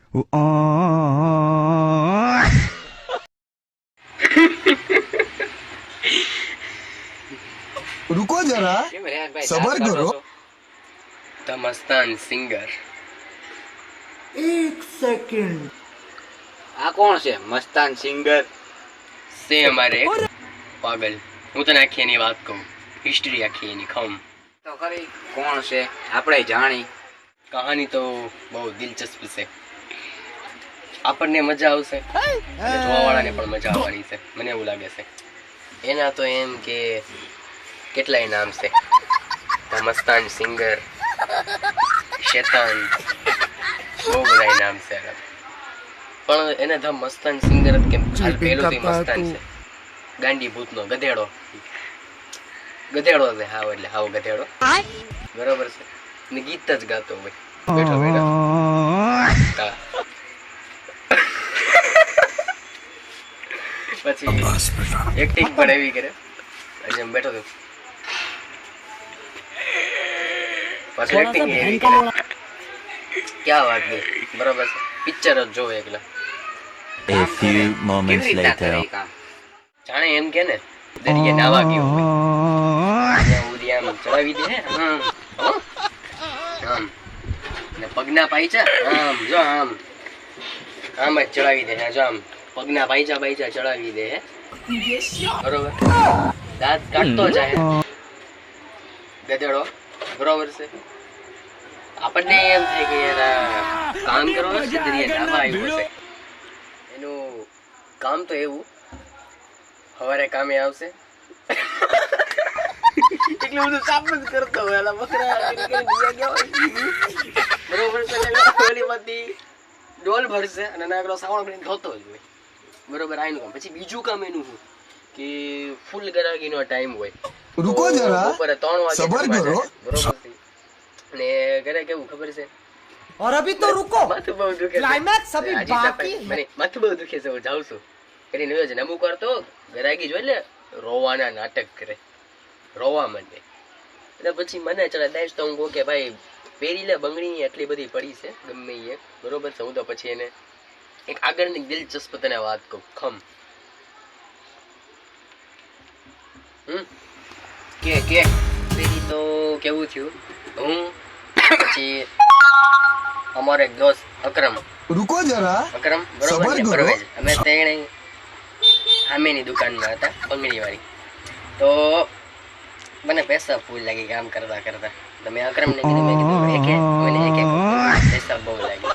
रुको जरा सबर करो। The Mastan singer. एक सेकंड। આ કોણ છે મસ્તાન સિંગર? સે અમારે એક પાગલ. હું તને આખી એની વાત કહું, હિસ્ટ્રી આખી એની ખમ. તો ખરી કોણ છે આપણે જાણી. કહાની તો બહુ દિલચસ્પ છે, આપણને મજા આવશે અને જોવાવાળાને પણ મજા આવવાની છે, મને એવું લાગે છે. એના તો એમ કે કેટલાય નામ છે, ધ મસ્તાન સિંગર, શેતાન, બહુ બધા નામ છે એના. પણ એને ધ મસ્તાન સિંગર જ કેમ? હાલ પહેલું તો મસ્તાન છે, ગાંડી ભૂતનો ગધેડો. ગધેડો છે હાવ, એટલે હાવ ગધેડો, બરોબર છે. ને ગીત જ ગાતો હોય બેઠો બેઠો. પછી એક્ટિંગ પણ એવી કરે આજે એમ બેઠો તો. પછી એક્ટિંગ એવી કરે, ક્યાં વાત નહીં, બરોબર છે. પિક્ચર જ જોવે એકલા. A few moments કેવી રીતના કરે later. ઈ કામ? જાણે એમ કે ને દરિયે નાવા ગયો હોય, અહીંયા ઉડી આમ ચડાવી દે આમ આમ, ને પગના પાયચા આમ જો આમ આમ જ ચડાવી દે. જો આમ પગના પાયચા પાયચા ચડાવી દે, બરોબર. દાંત કાઢતો જાય ગધેડો, બરોબર છે. આપણને એમ થાય કે યાર કામ કરવાનું છે, દરિયે નાવા આવ્યું છે. એનું કામ તો એવું, સવારે કામે આવશે એટલું બધું સાફ જ કરતો હોય, એલા બકરા બરોબર છે. ઓલીમાંથી ડોલ ભરશે અને નાગરો સાવણ કરીને ધોતો જ હોય, બરોબર. આનું કામ. પછી બીજું કામ એનું શું કે ફૂલ ગરાગીનો ટાઈમ હોય, रुको जरा બપોરે 3 વાગે सबर જમવા करो। જાય, બરોબર છે. અને ઘરે કેવું ખબર છે, और अभी तो रुको, માથું બહુ દુખે છે. क्लाइमैक्स अभी આજે बाकी है। મને માથું બહુ દુખે છે, હું જાઉં છું કરીને રહ્યો છે. ને અમુક વાર તો ગરાગી જોઈ એટલે રોવાના નાટક કરે, રોવા માંડે. એટલે પછી મને ચડે દાઈશ તો હું કહું કે ભાઈ પહેરી લે બંગડી, એટલી બધી પડી છે ગમે એ એક, બરોબર છે. હું તો પછી એને એક આગળની દિલચસ્પ તને વાત કહું ખમ. કે પેલી તો કેવું થયું, હું પછી અમારો એક દોસ્ત અકરમ रुको जरा બરોબર સબર છે, કરો। પરવેજ. અમે તેણે સામેની દુકાનમાં હતા બંગડી વાળી. તો મને પૈસા ફૂલ લાગી કામ કરતા કરતા. તો મેં અકરમને કીધું, મેં કીધું મને એક પૈસા બહુ લાગી.